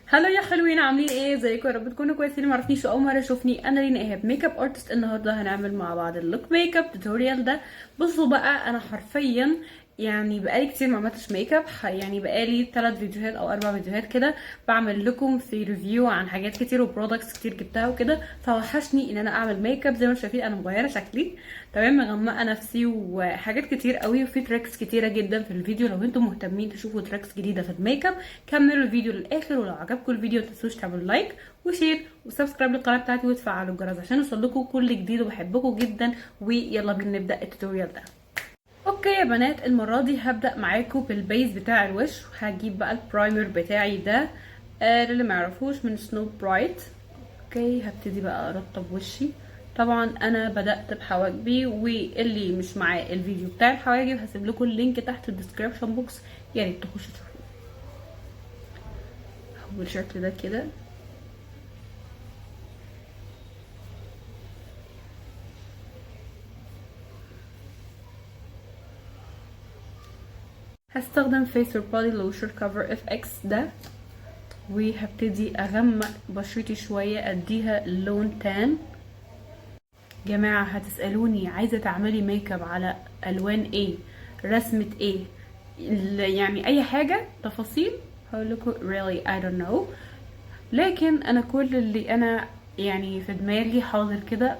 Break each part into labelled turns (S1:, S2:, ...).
S1: هلو يا حلوين، عاملين ايه؟ ازيكم؟ يا رب تكونوا كويسين. معرفنيش اول مره اشوفني، انا لينا ايهاب ميك اب ارتست. النهارده هنعمل مع بعض اللوك ميك اب توتوريال ده. بصوا بقى، انا حرفيا يعني بقالي كتير ما عملتش ميك اب، يعني بقالي 3 فيديوهات او 4 فيديوهات كده بعمل لكم في ريفيو عن حاجات كتير وبرودكتس كتير جبتها وكده. فوحشني ان انا اعمل ميك اب. زي ما شايفين انا مغيره شكلي تمام، مغمقه نفسي وحاجات كتير قوي، وفي تريكس كتيره جدا في الفيديو. لو انتم مهتمين تشوفوا تريكس جديده في الميك اب كملوا الفيديو للاخر. ولو عجبكم الفيديو متنسوش تعملوا لايك وشير وسبسكرايب للقناه بتاعتي وتفعلوا الجرس عشان يوصلكم كل جديد. وبحبكم جدا، ويلا بينا نبدا التوتوريال ده. اوكي يا بنات، المره دي هبدا معاكم بالبيز بتاع الوش. هجيب بقى البرايمر بتاعي ده اللي ما يعرفوش من سنو برايت. اوكي، هبتدي بقى ارطب وشي. طبعا انا بدات بحواجبي، واللي مش معاه الفيديو بتاع الحواجب هسيب لكم اللينك تحت الديسكريبشن بوكس، يا ريت تخشوا تشوفوه. هو بالشكل ده كده. هستخدم فيس بودي لوشر كفر اف اكس ده، وهبتدي اغمق بشرتي شويه اديها لون تان. جماعه هتسالوني عايزه تعملي ميك اب على الوان ايه، رسمه ايه، يعني اي حاجه تفاصيل هقول لكم really I don't know. لكن انا كل اللي انا يعني في دماغي حاضر كده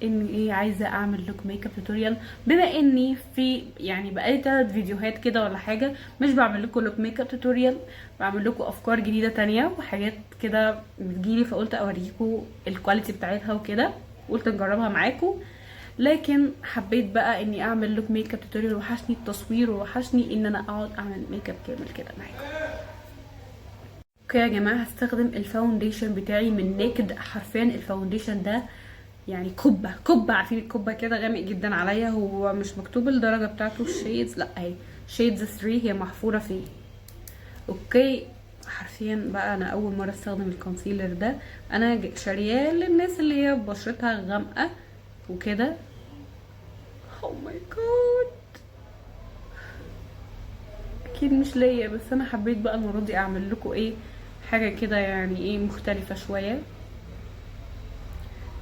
S1: اني ايه، عايزه اعمل لوك ميك اب توتوريال. بما اني في يعني بقالي 3 فيديوهات كده ولا حاجه مش بعمل لكم لوك ميك اب توتوريال، بعمل لكم افكار جديده تانية وحاجات كده بتجيلي، فقلت اوريكم الكواليتي بتاعتها وكده، قلت نجربها معاكم. لكن حبيت بقى اني اعمل لوك ميك اب توتوريال، وحشني التصوير ووحشني ان انا اقعد اعمل ميك اب كامل كده معاكم. اوكي يا جماعه، هستخدم الفاونديشن بتاعي من نيكد. حرفيا الفاونديشن ده يعني كبه عارفين الكبه كده، غامق جدا عليا. هو مش مكتوب الدرجه بتاعته الشيدز، لا اهي شيدز 3 هي محفوره فيه. اوكي، حرفيا بقى انا اول مره استخدم الكونسيلر ده. انا شارياه للناس اللي هي بشرتها غامقه وكده. او ماي جاد، اكيد مش ليا، بس انا حبيت بقى المره دي اعمل لكم ايه، حاجه كده يعني ايه مختلفه شويه.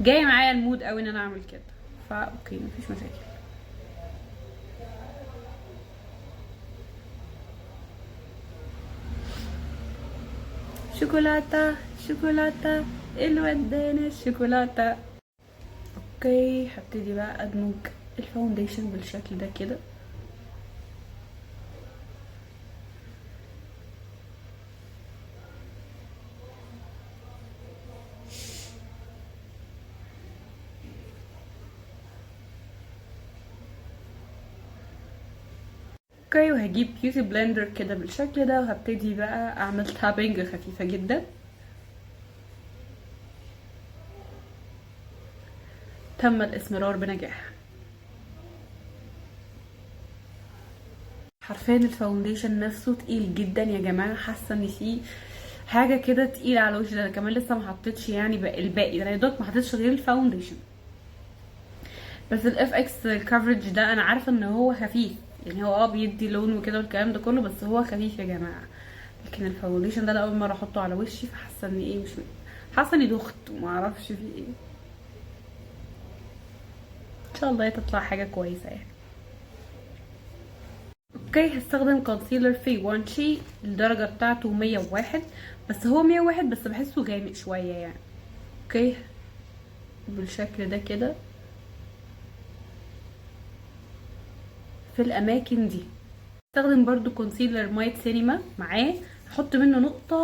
S1: جاي معايا المود قوي ان انا اعمل كده، فا اوكي مفيش مشاكل. شوكولاته شوكولاته اللي ودانا الشوكولاته. اوكي، هبتدي بقى ادمج الفاونديشن بالشكل ده كده. اوكي، وهجيب بيوتي بلندر كده بالشكل ده، وهبتدي بقى اعمل تابنج خفيفه جدا. تم الاسمرار بنجاح. حرفيا الفاونديشن نفسه تقيل جدا يا جماعه، حاسه ان فيه حاجه كده تقيله على وشي. ده انا كمان لسه ما حطيتش يعني الباقي ده، انا يا دوب ما حطيتش غير الفاونديشن. بس الاف اكس الكفرج ده انا عارفه ان هو خفيف، يعني هو بيدي لون وكده والكلام ده كله، بس هو خفيف يا جماعه. لكن الفاونديشن ده اول مره احطه على وشي، فحاسه ان ايه، مش حاسه اني دخت وما اعرفش في ايه. ان شاء الله تطلع حاجه كويسه يعني. اوكي، هستخدم كونسيلر في وانشي، الدرجه بتاعته 101، بس هو 101 بس بحسه غامق شويه يعني. اوكي، بالشكل ده كده في الاماكن دي. استخدم برضو كونسيلر مايت سينما معاه، هحط منه نقطه.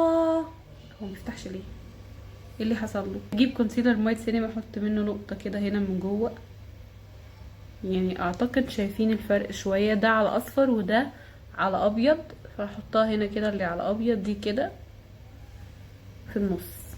S1: هو مفتحش ليه؟ ايه اللي حصل له؟ اجيب كونسيلر مايت سينما احط منه نقطه كده هنا من جوه. يعني اعتقد شايفين الفرق شويه، ده على اصفر وده على ابيض، فهحطها هنا كده اللي على ابيض دي كده في النص.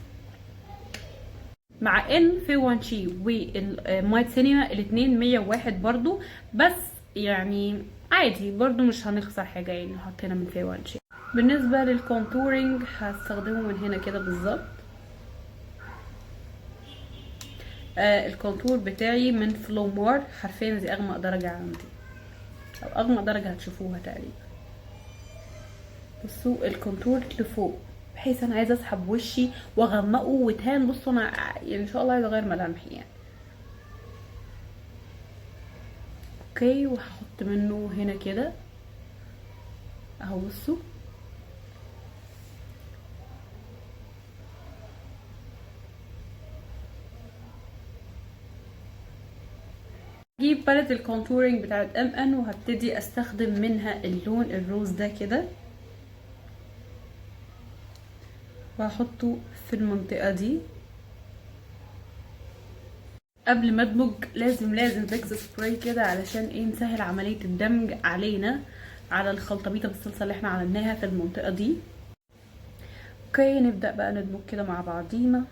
S1: مع ان في وانشي والمايت سينما الاتنين 101 برضو، بس يعني عادي برضو مش هنخسر حاجه يعني حطينا من في وانشي. بالنسبه للكونتورنج هستخدمه من هنا كده بالظبط. الكونتور بتاعي من فلومار، حرفيا دي اغمق درجه عندي، او اغمق درجه هتشوفوها تقريبا. بصوا الكونتور لفوق، بحيث انا عايزه اسحب وشي واغمقه وتهان. بصوا انا يعني ان شاء الله عايزه اغير ملامحي يعني. اوكي، وهحط منه هنا كده اهو. بصوا هجيب باليت الكونتورنج بتاعت ام ان وهبتدي استخدم منها اللون الروز ده كده، وهحطه في المنطقه دي. قبل ما ادمج لازم فيكس سبراي كده علشان ايه نسهل عمليه الدمج علينا على الخلطبيطه بالصلصه اللي احنا عملناها في المنطقه دي. اوكي، نبدا بقى ندمج كده مع بعضينا.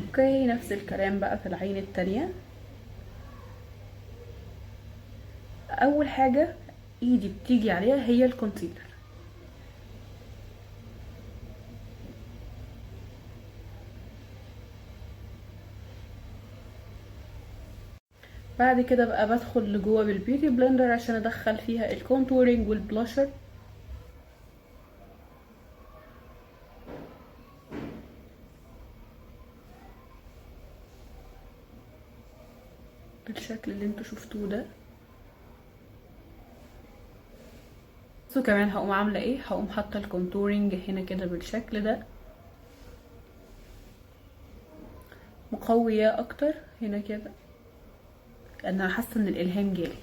S1: اوكي، نفس الكلام بقى في العين التانية. اول حاجه ايدي بتيجي عليها هي الكونسيلر، بعد كده بقى بدخل لجوه بالبيوتي بلندر عشان ادخل فيها الكونتورنج والبلاشر. بالشكل اللي انتوا شفتوه ده. بصوا كمان هقوم عامله ايه، هقوم حاطه الكونتورنج هنا كده بالشكل ده، مقويه اكتر هنا كده، لان انا حاسه ان الالهام جالي،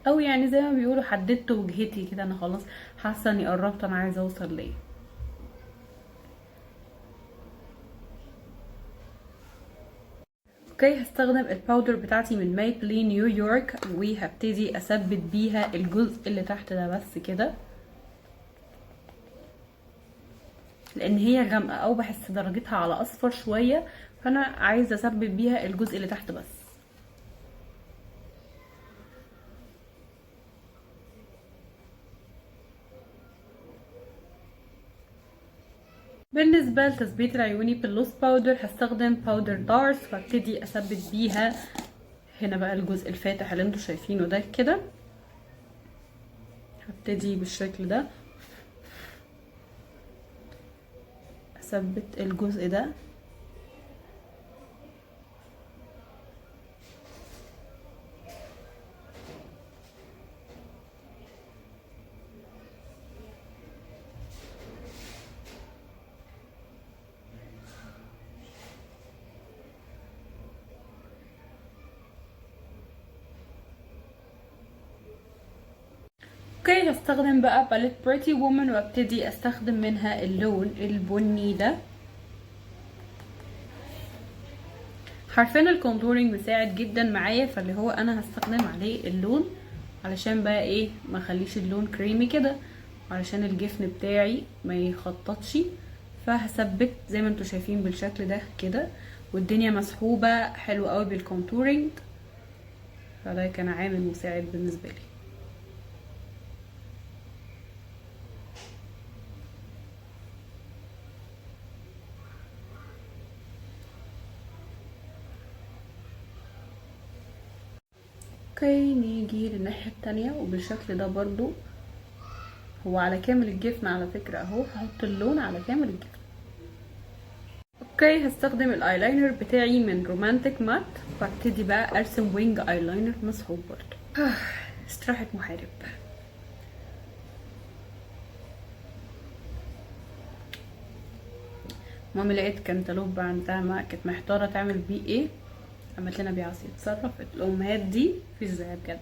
S1: او يعني زي ما بيقولوا حددت وجهتي كده. انا خلاص حاسه اني قربت، انا عايزه اوصل ليه. اوكي، هستخدم الباودر بتاعتي من مايبلين نيويورك، وهبتدي اثبت بيها الجزء اللي تحت ده بس كده، لان هي غامقه او بحس درجتها على اصفر شويه، فانا عايزه اثبت بيها الجزء اللي تحت بس. بالنسبه لتثبيت العيوني باللوس باودر هستخدم باودر دارس، وابتدي اثبت بيها هنا بقى الجزء الفاتح اللي انتوا شايفينه ده كده. هبتدي بالشكل ده اثبت الجزء ده. اوكي، هستخدم بقى باليت بريتي وومن، وابتدي استخدم منها اللون البني ده. حرفيا الكونتورنج مساعد جدا معايا، فاللي هو انا هستخدم عليه اللون علشان بقى ايه ما اخليش اللون كريمي كده، علشان الجفن بتاعي ما يخططش. فهثبت زي ما انتوا شايفين بالشكل ده كده، والدنيا مسحوبه حلو قوي بالكونتورنج، فده كان عامل مساعد بالنسبه لي. اوكي، نيجي للناحيه التانية وبالشكل ده برضو، هو على كامل الجفن على فكره اهو، هحط اللون على كامل الجفن. اوكي، هستخدم الايلاينر بتاعي من رومانتك مات، وابتدي بقى ارسم وينج ايلاينر مسحوب برضو. استراحة محارب. مامي لقيت كنتالوب عندها ما كانت محتاره تعمل بيه ايه، عملت لنا بيه عصير. اتصرفت الامهات دي مفيش زيها بجد.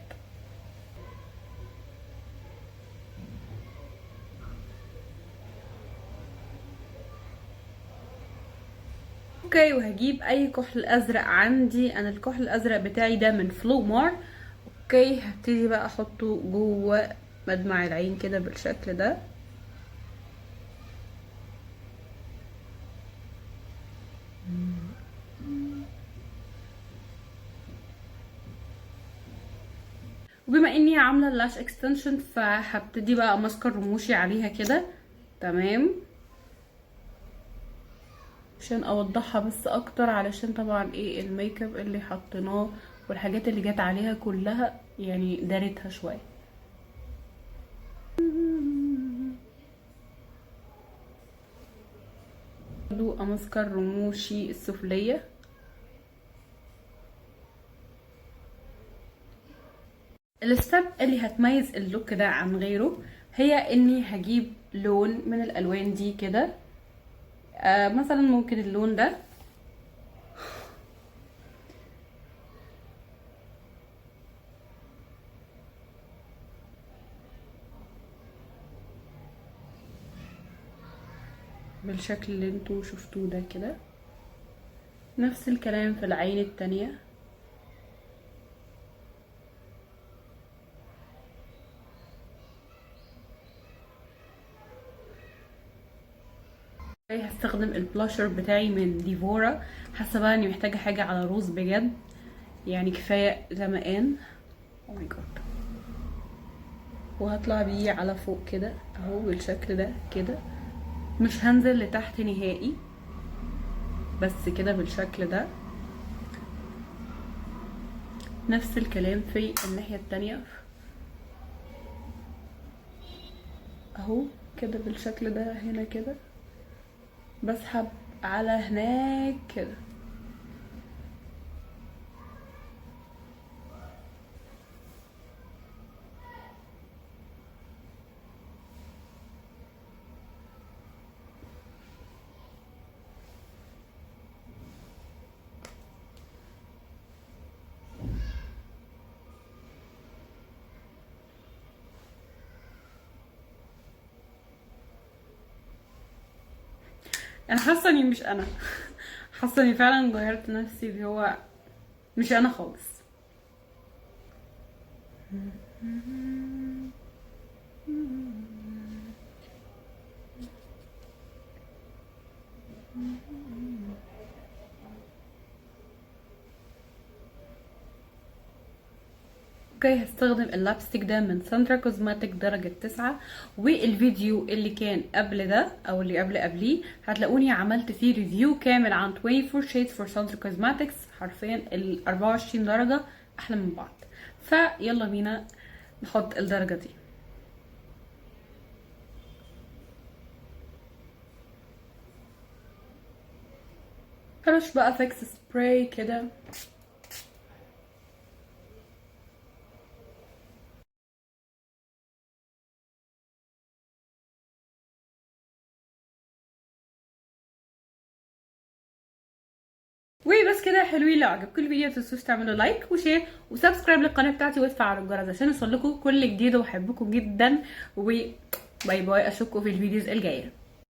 S1: اوكي، وهجيب اي كحل ازرق عندي، انا الكحل الازرق بتاعي ده من فلومار. اوكي، هبتدي بقى احطه جوه مدمع العين كده بالشكل ده. وبما اني عامله اللاش اكستنشن فهبتدي بقى ماسكه رموشي عليها كده. تمام، عشان اوضحها بس اكتر، علشان طبعا ايه الميك اب اللي حطيناه والحاجات اللي جت عليها كلها يعني دارتها شويه. برضو امسكر رموشي السفليه. الستيب اللي هتميز اللوك ده عن غيره هي اني هجيب لون من الالوان دي كده. مثلا ممكن اللون ده، بالشكل اللي انتوا شفتوه ده كده. نفس الكلام في العين التانية. هستخدم البلاشر بتاعي من ديفورا. حاسه بقى اني محتاجه حاجه على روز بجد، يعني كفايه غمقان. او ماي جاد. وهطلع بيه على فوق كده اهو بالشكل ده كده، مش هنزل لتحت نهائي، بس كده بالشكل ده. نفس الكلام في الناحيه التانية اهو كده بالشكل ده. هنا كده بسحب على هناك كده. انا حاسه اني مش انا. حاسه اني فعلا غيرت نفسي، اللي هو مش انا خالص. اوكي، هستخدم اللابستيك ده من ساندرا كوزماتيك درجة 9. والفيديو اللي كان قبل ده او اللي قبليه هتلاقوني عملت فيه ريفيو كامل عن 24 shades for ساندرا كوزماتيكس. حرفيا ال 24 درجة احلى من بعض. فيلا بينا نحط الدرجة دي. هرش بقى فيكس سبراي كده. وبس كده حلوين. لو عجبكم الفيديو متنسوش تعملوا لايك وشير وسبسكرايب للقناه بتاعتي وتفعلوا الجرس عشان يوصلكوا كل جديد. وبحبكم جدا، وباي باي. اشوفكم في الفيديوز الجايه.